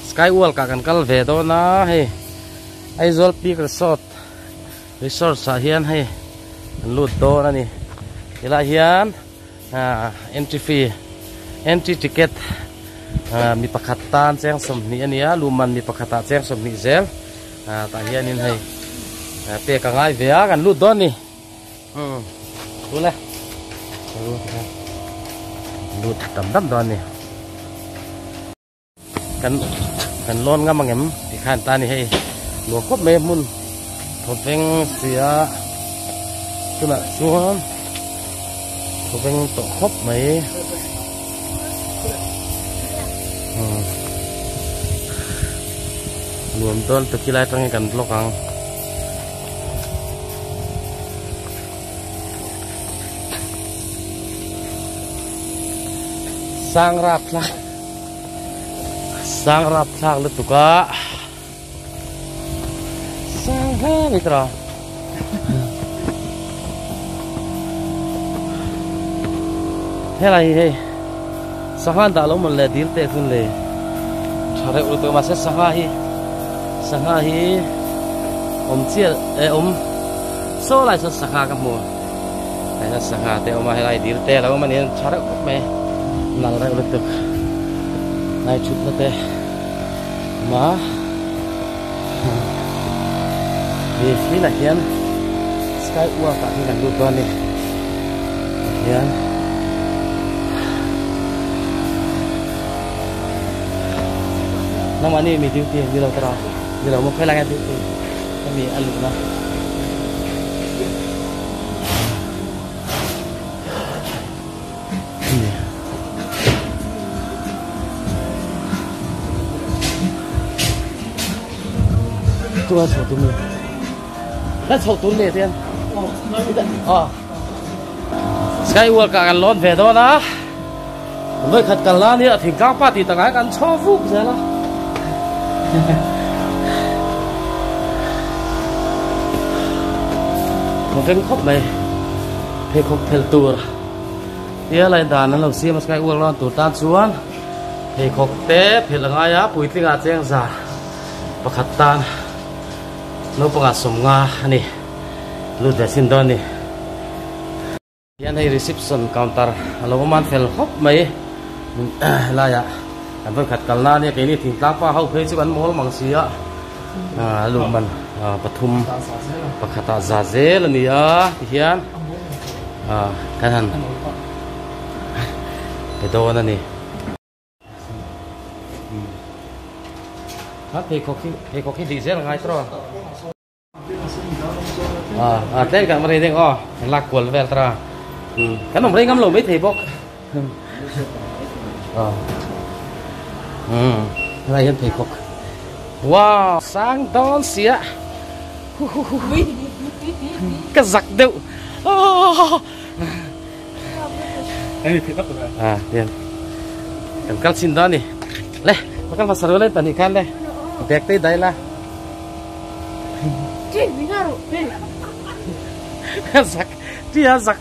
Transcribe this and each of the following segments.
Skywalk akan kal về đó na hay Aizol Peak Resort sa hian hay lut do na ni ila hian entry ticket mi pakhatan cheng som ni ania luman mi pakhata cheng som ni zel ta hian in hay pe ka ngai ve a kan lut do ni tu le lut tam do ni kan lon nga mangem ti khan ta ni hei lo khop me mun thopeng sia tuna chuan thopeng to khop mai luom ton to kilai tang kan lokang sang rap plak le tuka sang ha mitra helai he sahan da lo mon le dil te sun le thare u to ma se saha hi chia so lai sa saha ka mo ai sa saha te ma helai dil te lo ma ni thare u me nang ra u to nai chut na te ma vì phía là hiền Skywalk cả những路toàn đi hiền năm anh mình tiêu tiền đi đâu tao đi đâu một cái là tiêu tiền mình ăn lụa tua sổ tụi mình đã sổ tụi mình tiền Skywalk cảกันร้อนvề đóนะvới khátกันláเนี่ยถึงก้าวป้าตีต่างหากกันชอบฟุกใช่ละมันเป็นครบเลยเพลครบเพลตัวเดี๋ยวอะไรด่านนั้นเราเสียมา Skywalk ร้อนตัวตานส่วนเพลครบเตะเพลงายะปุ๋ยที่งาเจียงจ่าประคัตตานนูปงาสมงานี่รูดเดซินดอนนี่ยันให้ reception counter เราประมาณเฟลครบไหมลายะอันเพิ่งขัดกันล้าเนี่ยปีนี้ถึงตาป้าเขาเคยชิวันโมลมังเสียลูกมันปทุมประคตาซาเซลนี่ที่เฮียนกันหันไปโดนนั่นนี่ครับเพคอกดีเซลไงตรอเต้นกันมาเรียนอ๋อลักกวนเวลตรากันผมเรียนกำลังไม่ถีบกอะไรเห็นเพคอกว้าวสังดอนเสียกระซักเดียวเรียนกันกัลซินดอนนี่เลยมากันภาษาอะไรตอนนี้กันเลยเด็กตีได้ละจีนี่ก็รู้ซักจีซัก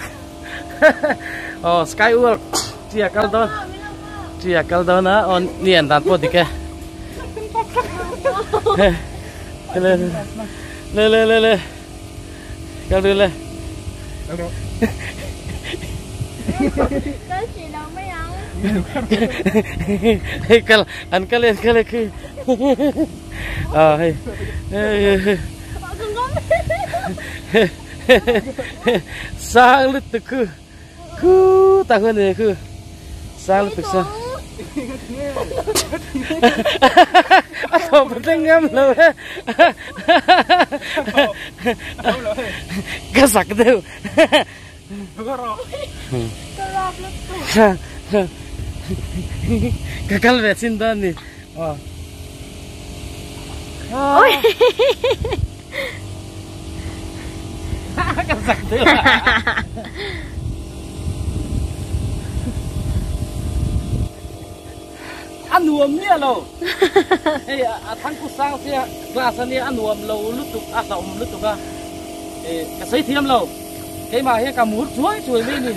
Skywalkจีกัลดอนนะนี่อันตันพอดีแค่เลยกัลดูเลยก็สีเราไม่เอากัลอันกัลเลยคือsang lít từ cứ ta hơn này cứ sang lít từ sang không phải ngâm đâu cái sặc đâu cái cal về xin đơn đi ôi cái sặc đâu ăn nuông mía lo thằng cô sang xe glass này nuông lâu lúc tục sòng lúc tục cái sấy thiêm lo cái mà hiện cả mút chuối mấy nè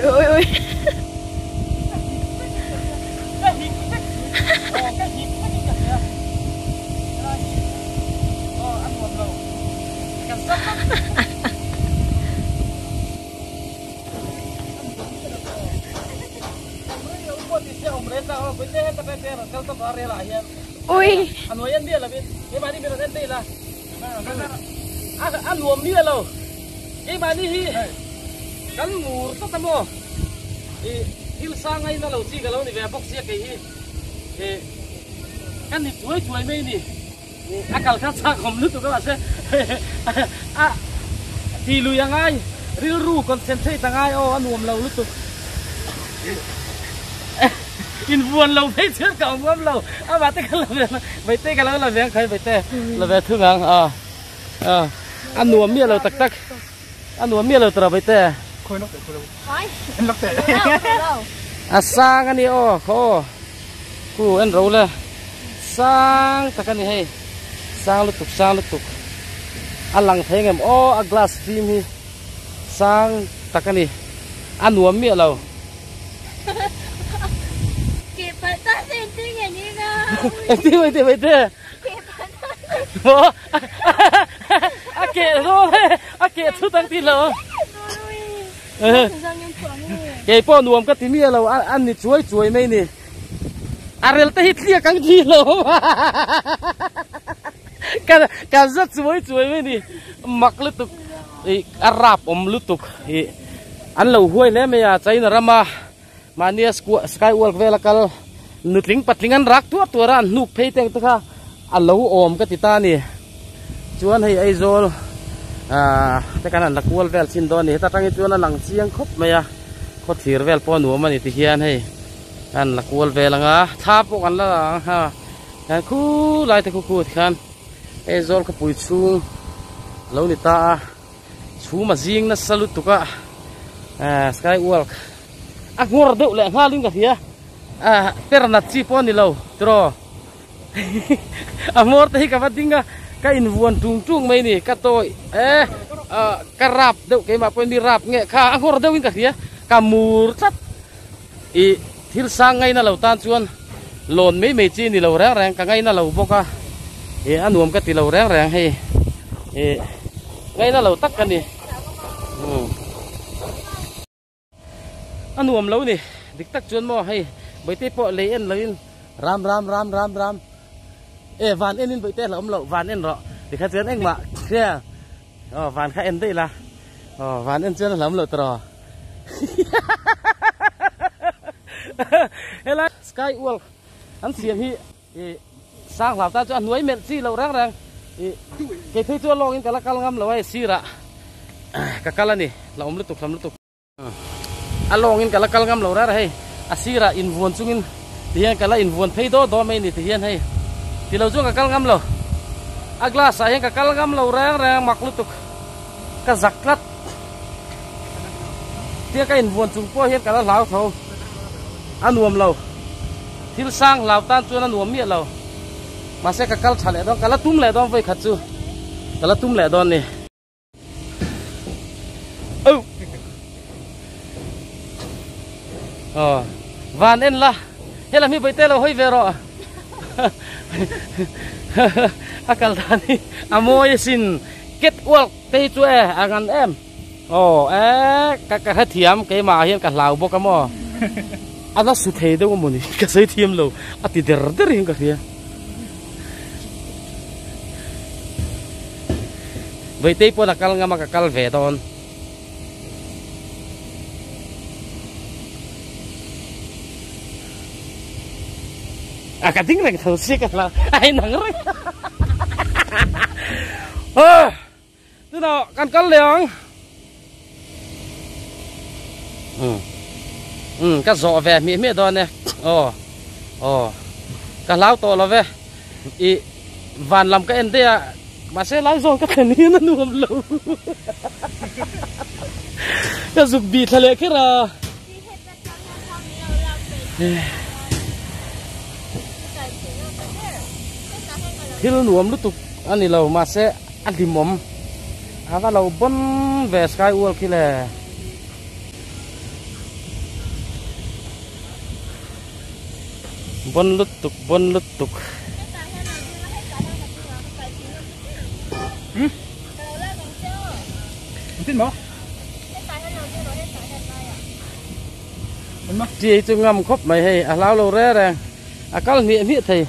ôi ui anh nói anh biết là biết cái bài đi biết là anh biết là anh nuông mía lo cái bài đi kan mur to tamo hil sang ai na lo si galo ni ve box ya ke hi kan ni chuối mai ni akal kha sa khom lu tu ka se ti lu yang ai ril ru concentrate tangai o anuam lo lu tu in vuông lâu thấy trước cậu ngâm lâu bà tê cái là vậy tê cái là việc khai vậy tê là về thương ngang ăn nuông mía lâu tắc ăn nuông mía lâu tờ vậy tê khôi nó Em lắc tệ. sang anh đi ô khô cu anh râu lên sang ta cái này hay sang lúc tục anh lăng thấy em ô a glass team hi sang ta cái này ăn nuông mía lâu Kịp phải ta xin tiếng nhà như nào. em tiếng vậy thế kệ rồi kệ thu tăng tí lợ kệ po nuông cái tí mía lâu ăn thì chuối mấy nè arel ta hít lia căng tí lâu cái rất chuối mấy nè mặc lứt tục Arab lứt tục ăn lâu huay lẽ mày à cháy nè rama mà nia skywalk về là cái nút lính bắt lính ăn rác tua ra núp phê tên tất cả ăn lâu ôm cái tita nè chuan hay ai rồi tất cả là cuol về xin đón nè ta trang chuan là lăng chiang khop mày à có thìr về po nuông mà nè thì hiền hay ăn là cuol về là ngã tháp bộ ăn là ha cái khu lại thì khu thì khan ai rồi cái bụi chung lâu nè ta chú mà riêng nó salut tụ cả skywalk ngor deu le nga ling ka thia perna chi pon ni lo tro amor te ka vadinga ka in vuan tung mai ni ka toy ka rap deu ke ma pon ni rap nge kha ngor deu in ka thia ka mur chat thil sang ngai na lo tan chuan lon mai chi ni lo rang ka ngai na lo boka anuam ka ti lo rang he ngai na lo tak kan ni anuam lâu nè dik tak chuan mo hay bai te po le en lein ram van en in bai te la lo van en ro dik kha chuan eng ma khe van kha en te la van en chuan la lo tro hela skywalk an siam hi sang lau ta chuan nuai met si lo rang ke thei chuan long in kala kal ngam lo ai sira ka kala ni la lu tuk alongin kala kalngam lo ra hay asira in vuan chungin tiyan kala in vuan phei do mai ni tiyan hay ti lo chung ka kalngam lo agla sa yang ka kalngam lo rang maklutuk ka zaklat tia ka in vuan chung po hian kala lau tho anuam lo thil sang lau tan chuan anuam mi lo ma se ka kal chale don kala tum le don voi khat chu kala tum le don ni van en la hela mi baite lo hoi vero akal tani amoy sin get walk te chu angan em ka thiam ke ma hian ka lau bo ka mo ana su thei de mo ni ka sei thiam lo ati der hin ka thia baite po nakal nga makakal ve don ka ting reng thau si ka la ai nang re tu no kan kal leong ka zo ve mi don ne ka lau to lo ve van lam ka en dia mà sẽ lái giòn các thằngนี้nó nuông lâu cái dục bị thề cái ra thì nó nuông lúc tục anh này lâu mà sẽ ăn thì mồm và lâu bón về sky world kia là bón lút tục tin mà chị tôi ngâm khóc mày hay lao lâu ra đây các nghĩa thầy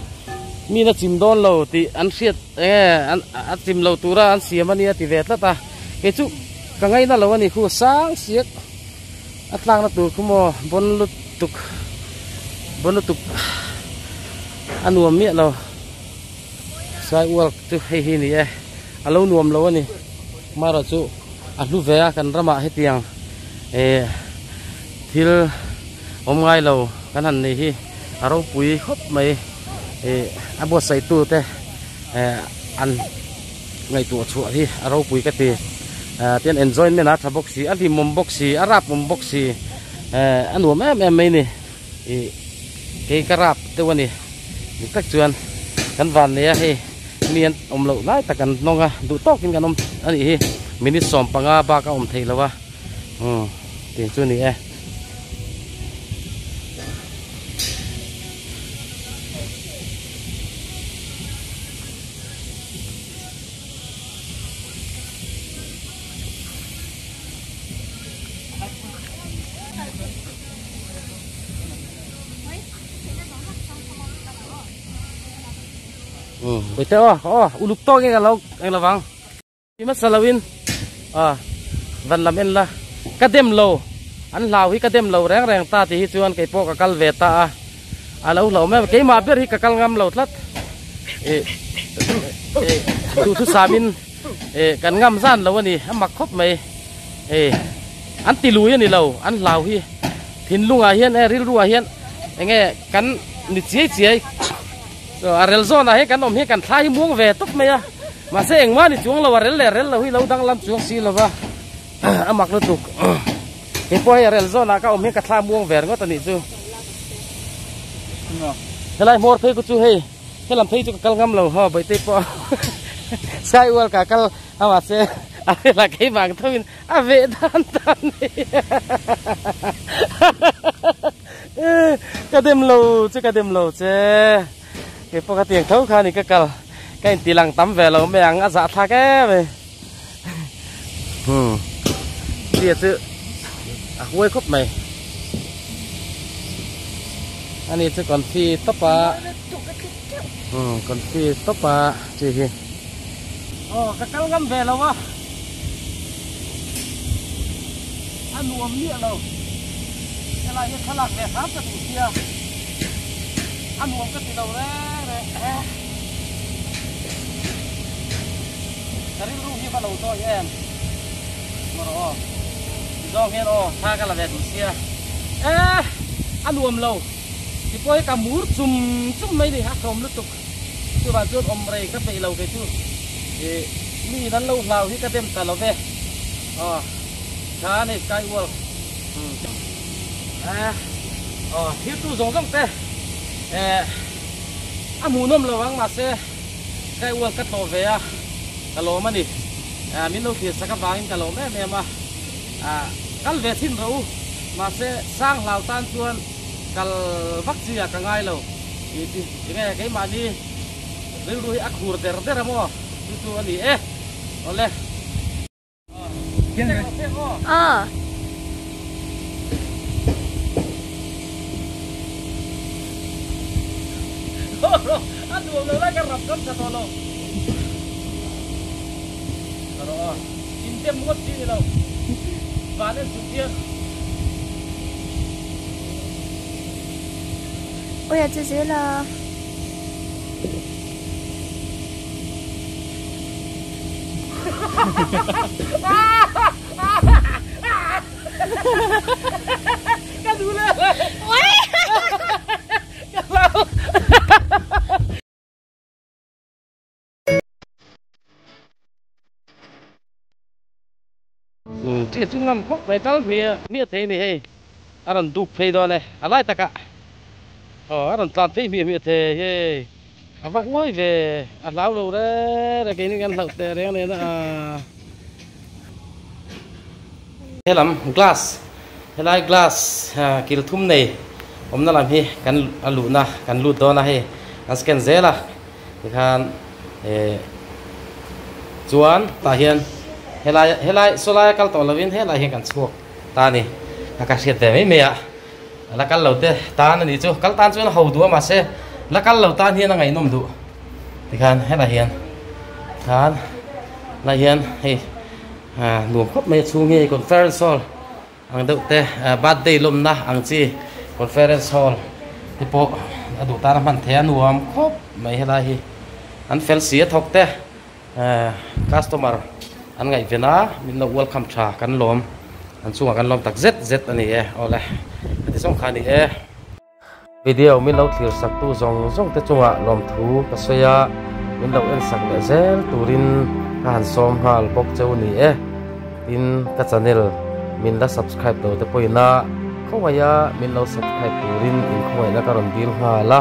mi nó chìm đòn lâu thì ăn xiết ăn chìm lâu tu ra ăn xìa mà nia thì về tất ta cái chú cả ngày nó lâu anh khu sáng xiết ăn lang nó tu không mà bón lút tục ăn nuông miệng lâu sai ual tu hay này lâu nuông lâu anh mà rồi chú ăn lu về cần ra mà hết tiền thil hôm ngay lâu cái hành này hi rau bùi khóc mày ăn bột sấy tu thế ăn ngày tuổi chuột thì rau bùi cái gì tiền enjoy nên là box gì ăn thì mồm box gì Arab mồm box gì ăn uống em này cái Arab tôi này các chuyện căn van này hi miền lẩu lại ta cần nong đủ tốt kinh cái anh hi mình xóm bằng ba cái thầy là ba tiền chuyện này bây giờ uluk to cái lâu anh là vang đi mất salawin vẫn làm em là cái đêm lâu anh lao hi cái đêm lâu rang ta thì hi chuan cái po cái cal về ta lâu mấy cái mà biết hi cái cal ngam lâu lát tu samin cái ngam gian lâu này anh mặc khóc mày anh tì lùi này lâu anh lao hi thìn lung hiên ril ru hiên anh nghe cắn nít chia rel zone này cái nôm hi cái thay muông về túc mày mà sẽ anh mà đi chuông lâu rel lâu hi lâu đang làm chuông xí lâu ba anh mặc nó tục cái po rel zone là cái hi cái thay muông về ngót tani chú cái này mua thấy của chú hay cái làm thấy cho cái ngâm lâu ha bởi thế po sai ual cả cái mà sẽ là cái vàng thôi về tan cái đêm lâu chứ cái po cái tiền thấu khai này cái tỷ lăng tắm về lâu mẹ ăn dạ tha cái về thiệt chứ quay khóc mày anh ấy sẽ còn phi tóc còn phi tóc chị hi cái cá ngâm về lâu á ăn uống miệng đâu cái này như khăn lạc về pháp cái tủ kia ăn uống cái gì đâu đấy cái rung như bắt đầu thôi em mà đó do nghe đó tha cái là về tủ kia ăn uống lâu thì coi cả mút zoom mấy đi hát không lúc tục chứ bà chưa om rầy các vị lâu về chứ thì mi đã lâu lâu thì các em cả lâu về cá này cái uol thiếu tu giống giống thế mù nôm lâu vắng mà sẽ cái uol cắt lò về cả lò mà đi mình lâu thì sẽ các bạn cả lò mẹ mà cắt về xin rau mà sẽ sang lào tan chuan kal vắc gì cả ngay lâu thì nghe cái mà đi rêu đuôi ác hùr der der mo tu ani ole ăn uống lâu lại cái rập cắm sạt lo rồi chín tiêm mất gì đâu và lên sụt kia ôi à chị là cái đu lên chỉ chúng làm khóc về tao về nghĩa thế này hay anh đục phê đó này lại ta cả anh toàn phê miệt thế hey vắt ngói về lão đâu đấy là cái này ăn lẩu tè đấy này là thế làm glass thế lại glass kiểu thum này hôm nay làm hi kan alu na kan lut đó na hi kan scan dễ là thì khan chuan ta hiền helai solai kal to lovin helai hian kan chuak ta ni ka siat te me a la kal lo te ta na ni chu kal tan chu na ho du ma se la kal lo tan hian ngai nom du thì khan helai hian khan la hian hi nuam khop me chu nge conference hall ang deuh te birthday lom na ang chi conference hall thì po adu ta man the nuam khop mai helai hi an fel sia thok te customer an ngai vena min no welcome cha kan lom an chunga kan lom tak z ani e ole ti song khani e video min lo clear sak tu zong te chunga lom thu ka soya min lo en sak le zel turin han som hal bok cheu ni e in ka channel min la subscribe do te poina khowaya min lo subscribe turin in khowai la karon dil hala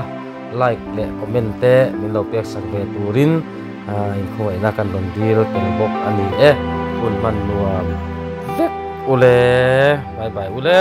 like le comment te min lo pek sak ve turin in khowai na kan ron dil pen bok ani e kun man nuam vek ule bye bye ule